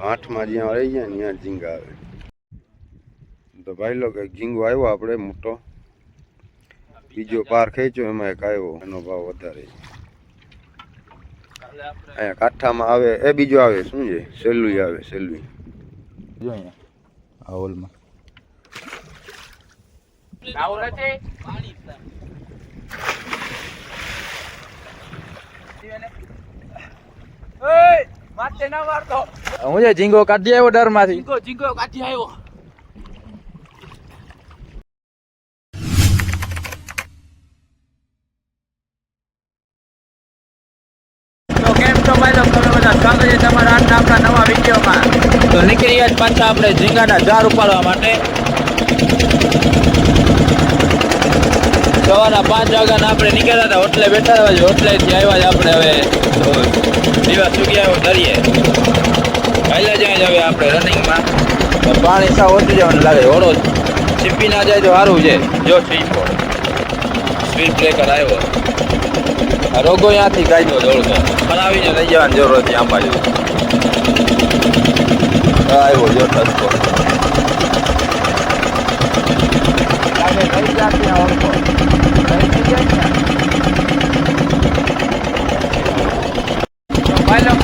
ભાંઠમાં જ્યાં રહી જાય ને ત્યાં ઝીંગા આવે. તો ભાઈ લોકો ઝીંગો આવ્યો આપણે મોટો, બીજો પાર ખેંચ્યો એમાં એક આવ્યો, એનો ભાવ વધારે. અહીંયા કાઠામાં આવે એ બીજો આવે, શું છે સેલુઈ આવે, સેલુઈ જો અહીંયા આ હોલમાં હું છે ઝીંગો કાઢી આવ્યો ડર માંથી. ઝીંગો કાઢી આવ્યો. તો કેમ છો ભાઈ લોકો, તમે બધા સ્વાગત છે તમારા આજના આપણા નવા વિડીયોમાં. તો નીકળી ગયા પાછા આપણે ઝીંગાના ઝાડ ઉપાડવા માટે. સવારના 5 વાગ્યાના આપણે નીકળ્યા હતા, હોટલે બેઠા હતા, હોટલેથી આવ્યા આપણે. હવે દિવસ સુગી આવ્યો દરિયે, પહેલા જાય હવે આપણે રનિંગમાં. પાણી સાવ ઓછું જવાનું લાગે, ઓળો ચીપી ના જાય તો સારું છે. જો સ્પીડ બ્રેકર આવ્યો, રોગો ત્યાંથી કાઢ્યો દોડતો, ફરાવીને લઈ જવાની જરૂર હતી. આમ બાજુ આવ્યો જો ટસકો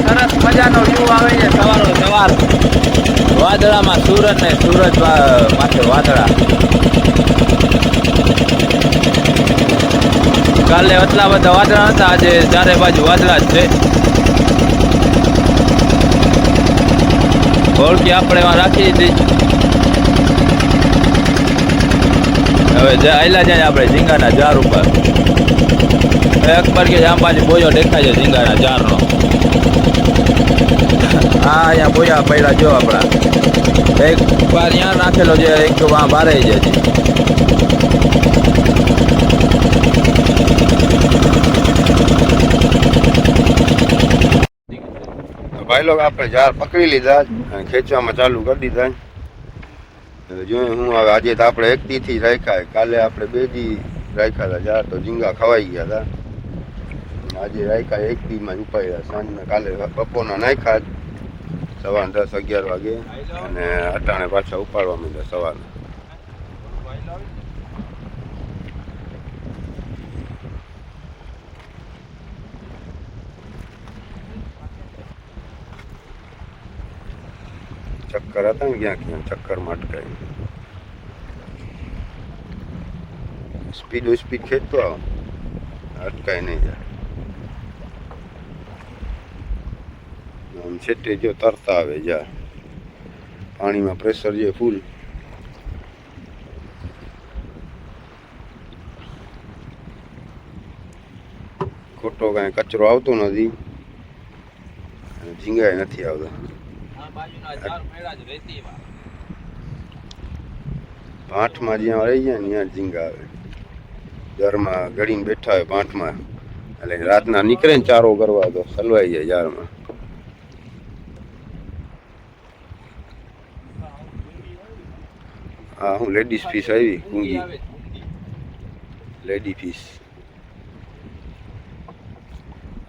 સરસ મજાનો વ્યૂ આવે છે સવારનો સવાર. વાદળામાં સૂરજ ને સૂરજ માથે વાદળા. કાલે એટલા બધા વાદળા હતા, આજે ચારે બાજુ વાદળા જ છે. હોળકી આપણે એમાં રાખી દીધી. હવે આયલા જાય આપણે ઝીંગાના ઝાડ ઉપર. અકબર કે આમ બાજુ બોયો દેખાય છે ઝીંગાના ઝાડનો. હા અહીંયા બોયા પડ્યા જો આપણા. એક વાર ત્યાં નાખેલો છે, એક વાં બારે છે હજી. ભાઈ લોકો આપણે ઝાડ પકડી લીધા અને ખેંચવામાં ચાલુ કરી દીધા. જોયું હું હવે આજે તો આપણે 1 દી થી રાખ્યા, કાલે આપણે 2 દી રાખ્યા હતા ઝાડ, તો ઝીંગા ખવાઈ ગયા હતા. આજે રાખ્યા 1 દીમાં ઉપાડ્યા. સાંજના કાલે બપોરના નાખ્યા સવારના 10-11 વાગે, અને અટાણે પાછા ઉપાડવા માંડ્યા સવારના. ચક્કર હતા ને ક્યાં ક્યાં ચક્કરમાં અટકાય. સ્પીડ ખેંચતો આવો, અટકાય નહીં જાય. આમ છેટે જો તરતા આવે જા, પાણીમાં પ્રેશર જે ફૂલ. ખોટો કાંઈ કચરો આવતો નથી, ઝીંગાય નથી આવતા. ભાંઠમાં જ્યાં રહી જાય ને ત્યાં ઝીંગા આવે. ઘરમાં ગળીને બેઠા હોય ભાંઠમાં, એટલે રાતના નીકળે ને ચારો કરવા તો સલવાઈ જાય ઝાડમાં. હા હું લેડીઝ ફિશ આવી, કુંગી લેડી ફિશ.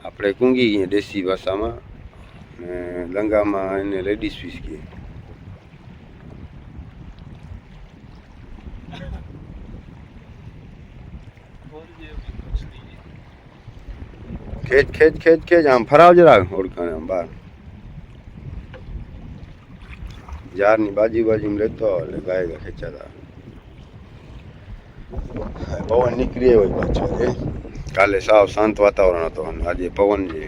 આપણે કુંગી કહીએ દેશી ભાષામાં, ને લંગામાં એને લેડીઝ ફિશ કહીએ. ખેંચ આમ ફરાવ જરા ઓળખાને આમ બહાર. ઝાડની બાજુમાં લેતો એટલે ગાય ખેંચાતા. પવન નીકળી હોય પાછો. કાલે સાવ શાંત વાતાવરણ હતો, આજે પવન છે.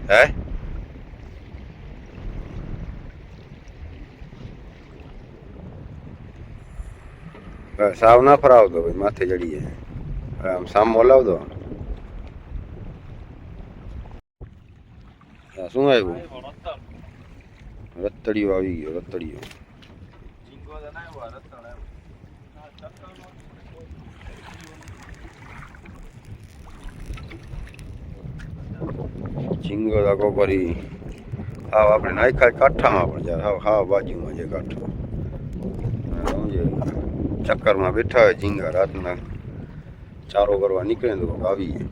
હે સાવ ના ફરાવતો ભાઈ, માથે ચડી જાય. આમ સામો લાવતો. શું આવ્યું? રતડિયો આવી ગયો, રતડિયો. ઝીંગો દાખો કરી હાવ આપણે નાખ્યા કાંઠામાં, પણ જ્યારે હાવ બાજુમાં છે કાંઠો. ચક્કરમાં બેઠા હોય ઝીંગા રાતના ચારો કરવા નીકળે તો આવીએ.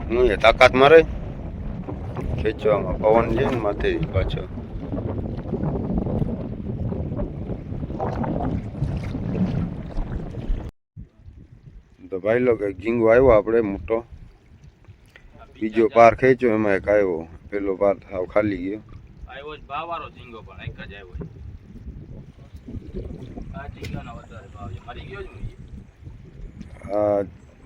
હું એ તાકાત મારે ખેંચવામાં પવન છે ને માથે પાછો. તો ભાઈ લોકો એક ઝીંગો આવ્યો આપણે મોટો, બીજો પાર ખેંચ્યો, એમાં એક આવ્યો, પેલો પાર સાવ ખાલી ગયો. આવ્યો જ ભાવવાળો ઝીંગો પણ એક જ આવ્યો. આ ઝીંગાનો વધારે ભાવ છે, મરી ગયો જ ને. આ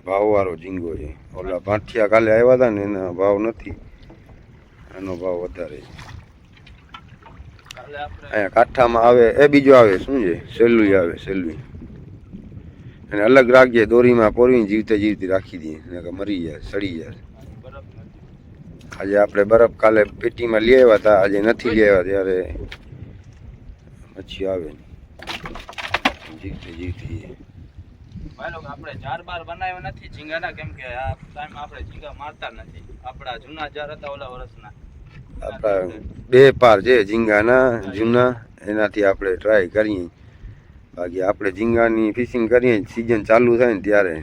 ભાવવાળો ઝીંગો છે. ઓલા ભાંઠિયા કાલે આવ્યા હતા ને એના ભાવ નથી, એનો ભાવ વધારે છે. અહીંયા કાંઠામાં આવે એ બીજો આવે, શું છે, સેલુઈ આવે, સેલુઈ. એને અલગ રાખજે, દોરીમાં પોરવીને જીવતે જીવતી રાખી દઈએ, મરી જાય, સડી જાય. આજે આપણે બરફ કાલે પેટીમાં લઈ આવ્યા હતા, આજે નથી લઈ આવ્યા, ત્યારે મચ્છી આવે જીવતે જીવતી. ભાઈ લોકો આપણે જાર બાર બનાવ્યો નથી ઝીંગાના, કેમ કે આ ટાઈમ આપણે ઝીંગા મારતા નથી. આપણા જૂના જાર હતા ઓલા વર્ષના, આપણા 2 પાર છે ઝીંગાના જૂના, એનાથી આપણે ટ્રાય કરીએ. બાકી આપણે ઝીંગાની ફિશિંગ કરીએ સિઝન ચાલુ થાય ને ત્યારે.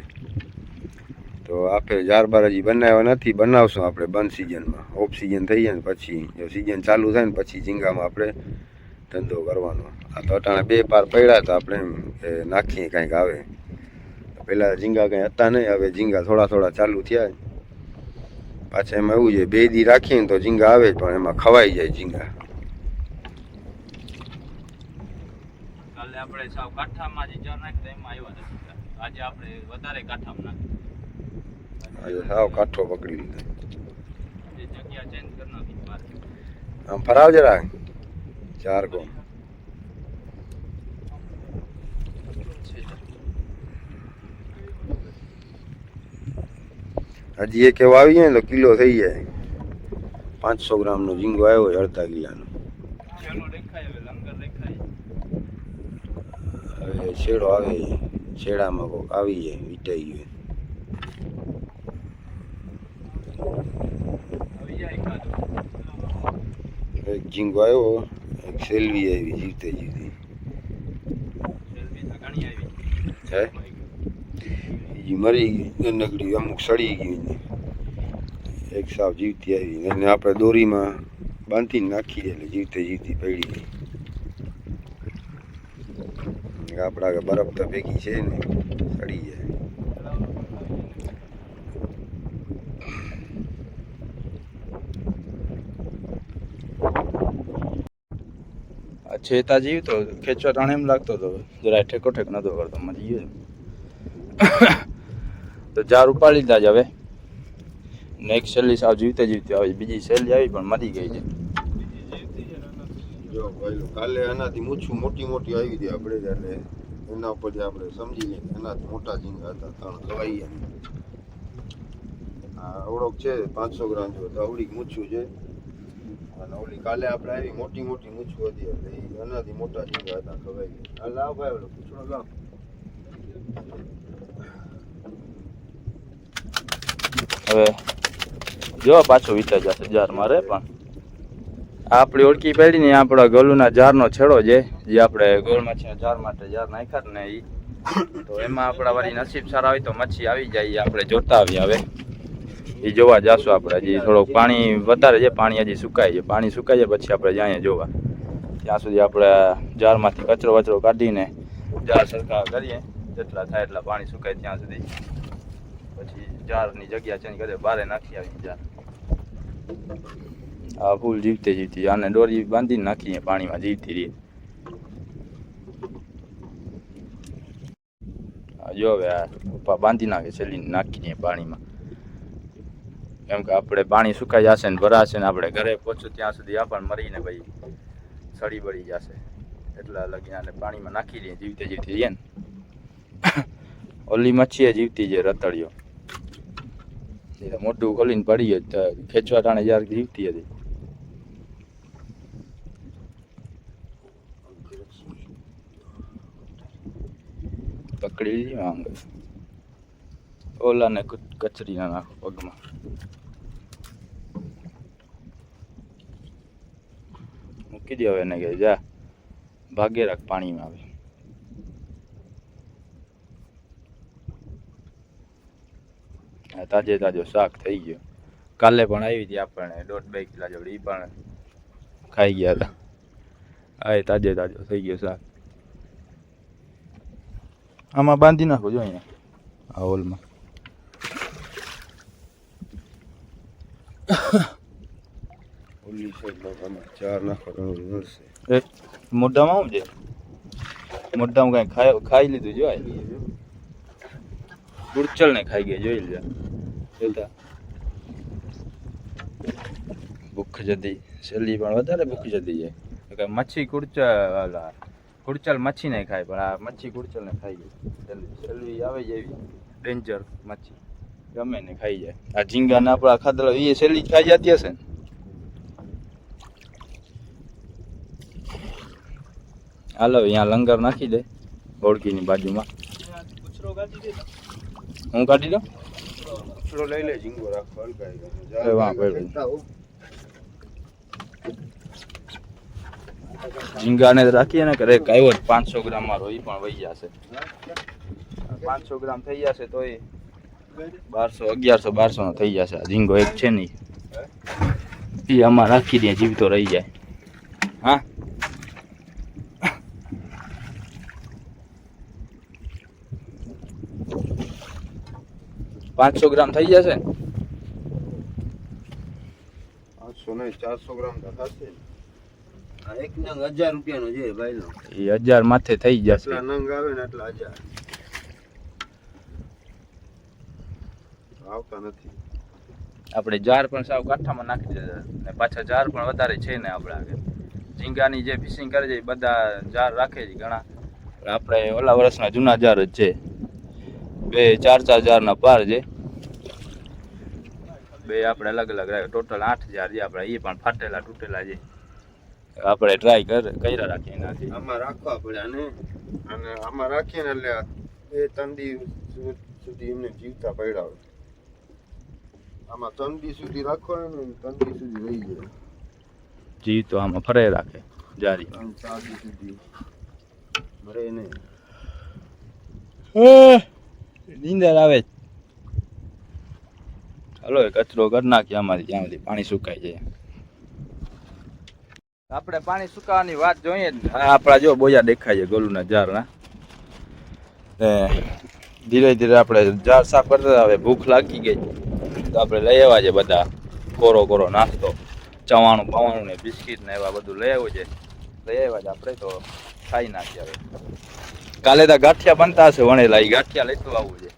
તો આપણે જાર બાર હજી બનાવ્યા નથી, બનાવશું આપણે બંધ સિઝનમાં. ઓફ સિઝન થઈ જાય ને પછી, જો સિઝન ચાલુ થાય ને પછી ઝીંગામાં આપણે ધંધો કરવાનો. આ તો અટાણે 2 પાર પડ્યા તો આપણે એમ કે નાખીએ કાંઈક આવે. પહેલાં ઝીંગા કંઈ હતા નહીં, હવે ઝીંગા થોડા થોડા ચાલુ થયા. પાછા એમાં એવું છે, 2 દી રાખીએ ને તો ઝીંગા આવે જ, પણ એમાં ખવાઈ જાય ઝીંગા. કાલે આપણે સાવ કાંઠામાં જે જાર નાખતા એમાં આવ્યા હતા. આજે આપણે વધારે કાંઠામાં નાખી, આજે સાવ કાંઠો પકડી લીધો. જે જગ્યા ચેન્જ કરી નાખી મારે. આમ ફરાવ જરા ચાર કો. હજી એક એવો આવી જાય ને તો કિલો થઈ જાય. 500 ગ્રામનો ઝીંગો આવ્યો છે, અડધા કિલાનો. ચેલો દેખાય, હવે લંગર દેખાય. હવે છેડો આવે, છેડામાં કોક આવી જાય, વીટાઈ ગયું. આવી જાય એકાદો. એક ઝીંગો આવ્યો, એક સેલવી આવી જીવતે જીવતી. સેલ્ફી તો ઘણી આવી. હે બીજી મરી ગઈ નકડી, અમુક સડી ગઈ, એક સાવ જીવતી આવી. એને આપણે દોરીમાં બાંધીને નાખીએ એટલે જીવતે જીવતી પડી ગઈ. આપણા આગળ બરફ તો ભેગી છે ને, સડી જાય. આ છેતા જીવ તો ખેંચવા ટાણે એમ લાગતો હતો, જરા ઠેકો ઠેક નતો કરતો, મરી ગયો. તો જાર ઉપાડી લીધા જ હવે. નેક્સ્ટ સેલી સાવ જીવતે જીવતી આવી, બીજી સેલી આવી પણ મરી ગઈ છે. જો ભાઈ કાલે એનાથી મૂછું મોટી મોટી આવી હતી આપણે, એટલે એના ઉપરથી આપણે સમજી લઈએ એનાથી મોટા ઝીંગા હતા, 3 ખવાઈ ગયા. આ અવળોક છે 500 ગ્રામ જેવો, તો અવળી મૂછું છે. અને ઓલી કાલે આપણે આવી મોટી મોટી મૂછું હતી, એટલે એનાથી મોટા ઝીંગા હતા, ખવાઈ ગયા. આ લાવ ભાઈ ઓલો પૂછડો લાવ. હવે જો પાછો વિચાર જશે જાર મારે, પણ આપણી ઓળખી પડી ને આપણા ગોલુના જારનો છેડો છે, જે આપણે ગોળ મચ્છીના જાર માટે જાર નાખ્યા ને એ. તો એમાં આપણા વાળી નસીબ સારા હોય તો મચ્છી આવી જાય, આપણે જોતા આવીએ. હવે એ જોવા જાશું આપણે. હજી થોડોક પાણી વધારે છે, પાણી હજી સુકાય છે. પાણી સુકાય છે પછી આપણે જાય જોવા. ત્યાં સુધી આપણે જારમાંથી કચરો વચરો કાઢીને જાર સરખા કરીએ, જેટલા થાય એટલા પાણી સુકાય ત્યાં સુધી. પછી જારની જગ્યા ચેન્જ કરી બારે નાખી આવી જાર. આ ફૂલ જીવતે જીવતી, આને દોરી બાંધીને નાખીએ પાણીમાં, જીવતી રહી. જો હવે આ પપ્પા બાંધી નાખે છેલ્લી નાખીને પાણીમાં, કેમ કે આપણે પાણી સુકાઈ જશે ને ભરાશે ને આપણે ઘરે પહોંચું ત્યાં સુધી આપણને મરીને ભાઈ સડી બળી જશે. એટલા લગીને આને પાણીમાં નાખી દઈએ જીવતે જીવતી રહીએ ને. ઓલી મચ્છી જીવતી છે રતળિયો, મોટું ખોલીને પડી ગયો, ખેંચવા ટાણે જ્યારે જીવતી હતી. પકડી લીધી આમ. ઓલાને કચરી ના નાખો પગમાં. મૂકી દે હવે એને કે જા ભાગે રાખ પાણીમાં આવે. તાજે તાજો શાક થઈ ગયો. કાલે પણ આવી હતી આપણને 1.5-2 કિલા જેવડી, એ પણ ખાઈ ગયા હતા. આ તાજે તાજો થઈ ગયો શાક. આમાં બાંધી નાખો જો અહીંયા આ હોલમાં. ઓલી સાઈડ આમાં ચાર નાખો તો મળશે. એ મોઢામાં શું છે? મોઢામાં કઈ ખાઈ લીધું જો ગુડચલ ને ખાઈ ગયા જોઈ લે. જોતા ભૂખ જતી શેલી પણ વધારે ભૂખ જતી જાય. મચ્છી કુડચલ મચ્છી નહીં ખાય, પણ આ મચ્છી કુડચલ ને ખાઈ જાય. શેલવી આવે જ એવી ડેન્જર મચ્છી ગમે ને ખાઈ જાય. આ ઝીંગા ના આપણા ખાધેલા એ શેલી ખાઈ જતી હશે ને. હાલો અહીંયા લંગર નાખી દે હોડકીની બાજુમાં. હું કાઢી દઉં. કચરો લઈ લે, ઝીંગો રાખો એ વાહ ભાઈ. ઝીંગાને રાખીએ ને કરે આવ્યો 500 ગ્રામ મારો એ પણ વહી જશે. 500 ગ્રામ થઈ જશે તો એ 1200 નો થઈ જશે. આ ઝીંગો એક છે નહીં, એ આમાં રાખી દે જીવતો રહી જાય. હા 500 ગ્રામ થઈ જશે. 500 નહીં 400 ગ્રામ તો થશે. આ એક નંગ 1000 રૂપિયાનો છે ભાઈ નો. એ 1000 માથે થઈ જશે. એટલા નંગ આવે ને એટલા 1000 આવતા નથી. આપણે જાર પણ સાવ કાંઠામાં નાખી દીધા ને પાછા જાર પણ વધારે છે ને આપણે આગળ. ઝીંગાની જે ફિશિંગ કરે છે એ બધા જાર રાખે છે ઘણા. આપણે ઓલા વર્ષના જૂના જાર જ છે, 2-4 જારના પાર છે. બે આપણે અલગ અલગ રાખે, ટોટલ 8 જાર છે આપણે. એ પણ ફાટેલા તૂટેલા છે. આપણે ટ્રાય કર્યા રાખીએ એનાથી. આમાં રાખવા પડે અને આમાં રાખીએ ને એટલે 2-3 દિવસ સુધી એમને જીવતા પડ્યા હોય. આમાં 3 દિવસ સુધી રાખવાનું ને 3 દિવસ સુધી રહી જાય. જીવ તો આમાં ફરે રાખે જારી. 3-4 દિવસ સુધી મરે નહીં. નીંદર આવે. ચાલો એ કચરો કરી નાખીએ આમાંથી, જ્યાં સુધી પાણી સુકાય છે. આપણે પાણી સુકાવાની વાત જોઈએ. આપણા જો બોયા દેખાય છે ગોલુના જારના. ધીરે ધીરે આપણે જાર સાફ કરતા. હવે ભૂખ લાગી ગઈ તો આપણે લઈ આવ્યા છે બધા કોરો નાસ્તો, ચવાણું પવાણું ને બિસ્કીટ ને એવા બધું લઈ આવ્યું છે. લઈ આવ્યા છે આપણે તો ખાઈ નાખીએ હવે. કાલે તો ગાંઠિયા બનતા હશે વણેલા, એ ગાંઠિયા લેતું આવવું છે.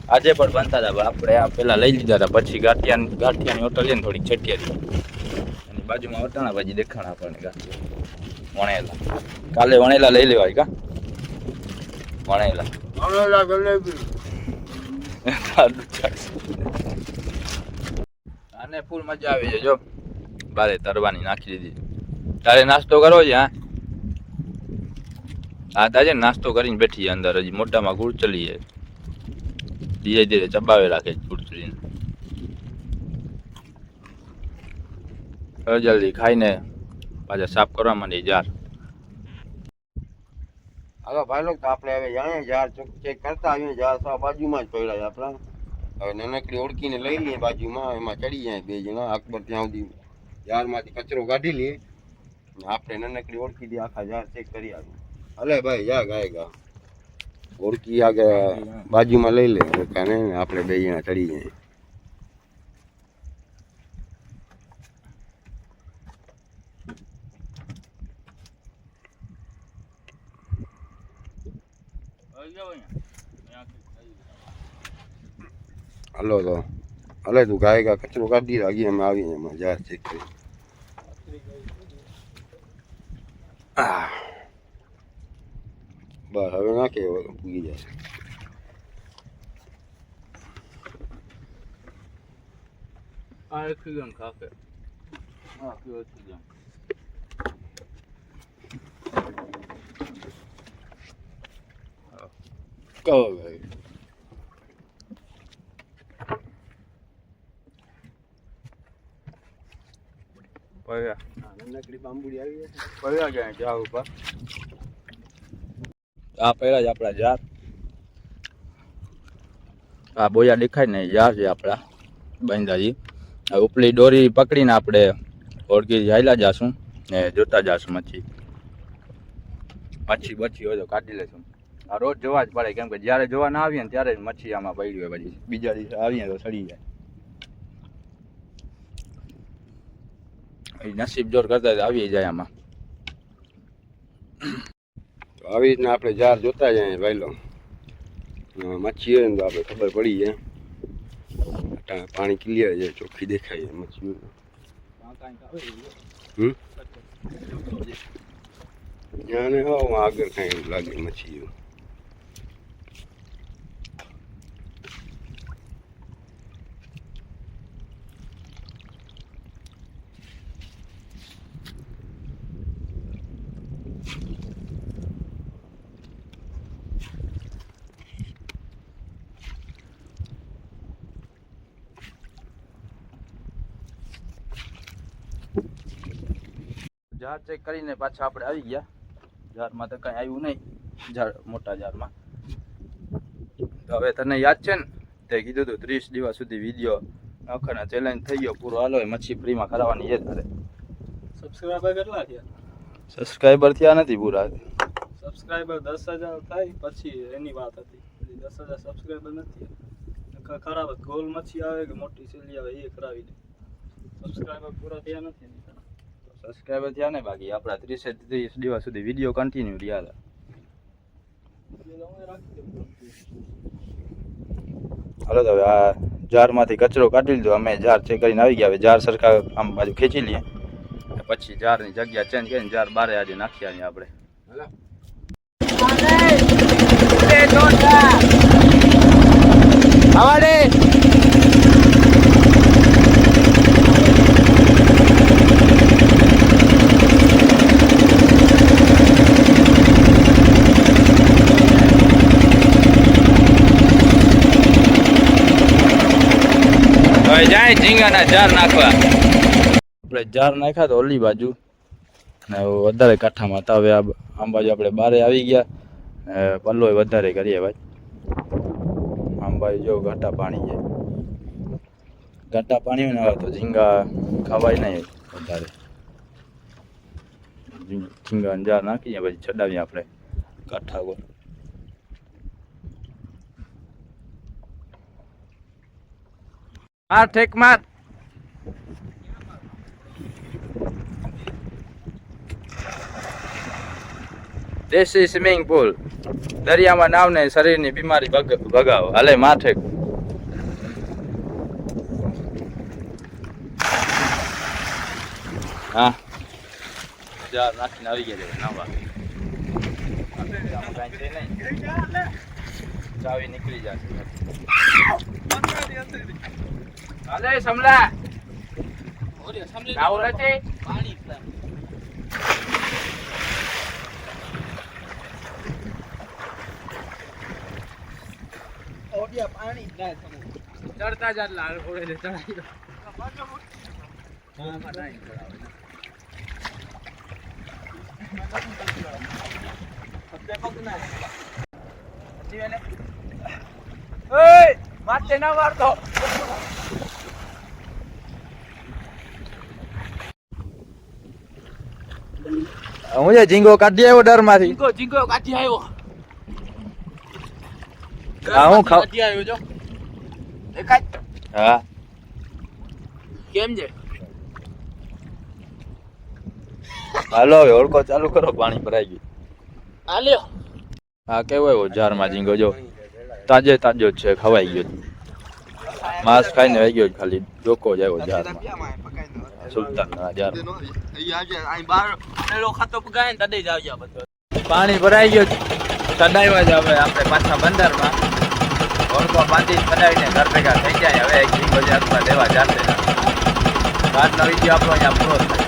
આજે પણ બનતા હતા, આપણે આ પેલા લઈ લીધા હતા. પછી ગાંઠિયાની હોટલ છે ને થોડીક છટિયારી, એની બાજુમાં વટાણા ભાજી દેખાણા આપણને ગાંઠિયા વણેલા. કાલે વણેલા લઈ લેવાય કા વણેલા. આને ફૂલ મજા આવી છે જો. બારે તરવાની નાખી દીધી. તારે નાસ્તો કરવો છે? હા તાજે નાસ્તો કરીને બેઠી અંદર. હજી મોટામાં ગુડચલી છે, ધીરે ધીરે ચબાવે રાખે ગુડચલીને. જલ્દી ખાઈને પાછા સાફ કરવા માંડી જાર. હાલો ભાઈ લોકો, તો આપણે હવે જાણીએ જાર ચેક કરતા આવીએ. જાર તો બાજુમાં જ પડ્યા છે આપણા. હવે નાનકડી ઓળખીને લઈ લઈએ બાજુમાં, એમાં ચડી જાય 2 જણા. અકબર ત્યાં સુધી જારમાંથી કચરો કાઢી લઈએ. આપણે નાનકડી ઓળખી દઈએ, આખા જાર ચેક કરી આવીએ. અલે ભાઈ જા ગાય ઓળખી આગળ બાજુમાં લઈ લે કાને, આપણે 2 જણા ચડી જાય. હાલો તો હલે તું ગાય કચરો કાઢી રાખીએ. અમે આવીએ એમાં જાર ચેક કરી. બસ હવે નાખે પૂગી જશે. આ એક ગમ ખાકે. હા કેવો છે ગમ. કહો ભાઈ પડ્યા નાનકડી બાંબુડી આવી છે. પડ્યા ગયા જાવ ઉપર આ પહેલા જ આપણા જાર આ બોયા દેખાય ને જાર છે આપણા બાંધાજી આ ઉપલી દોરી પકડીને આપણે ઓળખી હાલ્યા જાશું ને જોતા જાશું મચ્છી હોય તો કાઢી લેશું આ રોજ જોવા જ પડે કેમ કે જ્યારે જોવા ના આવીએ ને ત્યારે જ મચ્છી આમાં પડી હોય પછી બીજા દિવસે આવીએ તો સડી જાય નસીબ જોર કરતા આવી જાય આમાં તો આવી રીતના આપણે જાર જોતા જાય ભાઈલો મચ્છી હોય ને તો આપણે ખબર પડી જાય પાણી ક્લિયર છે ચોખ્ખી દેખાય મચ્છી ત્યાં આગળ કાંઈ એવું લાગે મચ્છી જાર ચેક કરીને પાછા આપણે આવી ગયા જારમાં તો કઈ આવ્યું નહીં જાર મોટા જારમાં તો હવે તને યાદ છે ને તે કીધું હતું 30 દિવસ સુધી વિડીયો નાખવાના ચેલેન્જ થઈ ગયો પૂરો હાલો મચ્છી ફ્રીમાં ખરાવાની છે તારે સબસ્ક્રાઇબર કેટલા થયા? સબસ્ક્રાઈબર થયા નથી પૂરા સબસ્ક્રાઇબર 10,000 થાય પછી એની વાત હતી. 10,000 સબસ્ક્રાઇબર નથી ખરાબ ગોલ મચ્છી આવે કે મોટી સેલી આવે એ કરાવી દે. સબસ્ક્રાઇબર પૂરા થયા નથી ને સબસ્ક્રાઈબર થયા ને બાકી આપણા 30 દિવસ સુધી વિડીયો કન્ટિન્યુ રહ્યા હતા હાલો તો હવે આ જારમાંથી કચરો કાઢી લીધો અમે જાર ચેક કરીને આવી ગયા હવે જાર સરખા આમ બાજુ ખેંચી લઈએ પછી જારની જગ્યા ચેન્જ કરીને જાર બારે આજે નાખ્યા અહીંયા આપણે હવે જાય ઝીંગાના જાર નાખવા આપણે જાર નાખ્યા તો ઓલી બાજુ ને વધારે કાંઠામાં હતા હવે આમ બાજુ આપણે બારે આવી ગયા પલ્લો વધારે કરીએ ભાઈ આમ બાજુ જો ઘાટા પાણી છે ઘાટા પાણી હોય ને હવે તો ઝીંગા ખવાય નહીં વધારે ઝીંગા જાર નાખીએ પછી ચડાવીએ આપણે કાંઠા ઉપર માર ઠેક માર દેશી સ્વિમિંગ પુલ દરિયામાં નાવને શરીરની બીમારી ભગાવો હાલે માર ઠેક હા જાર નાખીને આવી ગયા નાવા ચાવી નીકળી જશે અલે સમલા નાવ નથી પાણી ઓડિયા પાણી ના ચડતા જ લાલ ઓળે ને ચડાઈ દો હા નહીં ચડાવે સત્ય પગ ના જીવેને ઓય માથે ના મારતો હું ઝીંગો કાઢી આવ્યો ડર માંથી ઝીંગો કાઢી આવ્યો હા હું કાઢી આવ્યો જો દેખાય હા કેમ છે હાલો હવે ઓળખો ચાલુ કરો પાણી ભરાઈ ગયું હાલ્યો હા કેવો આવ્યો જારમાં ઝીંગો જો તાજો તાજો જ છે ખવાઈ ગયો માંસ ખાઈને આવી ગયો ખાલી ડોકો જ આવ્યો જારમાં સુલતાનના જારમાં પાણી ભરાઈ ગયું ચડાવ્યા છે હવે આપણે પાછા બંદરમાં ઓળખો બાંધી ચડાવીને ઘર ભેગા થઈ જાય હવે એક ઝીંગો જ હાથમાં લેવા જાતે રાતનો વિડીયો આપણો અહીંયા પૂરો થાય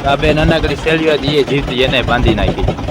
આ બે નાનકડી શેલીઓ એ જીવતી એને બાંધી નાખી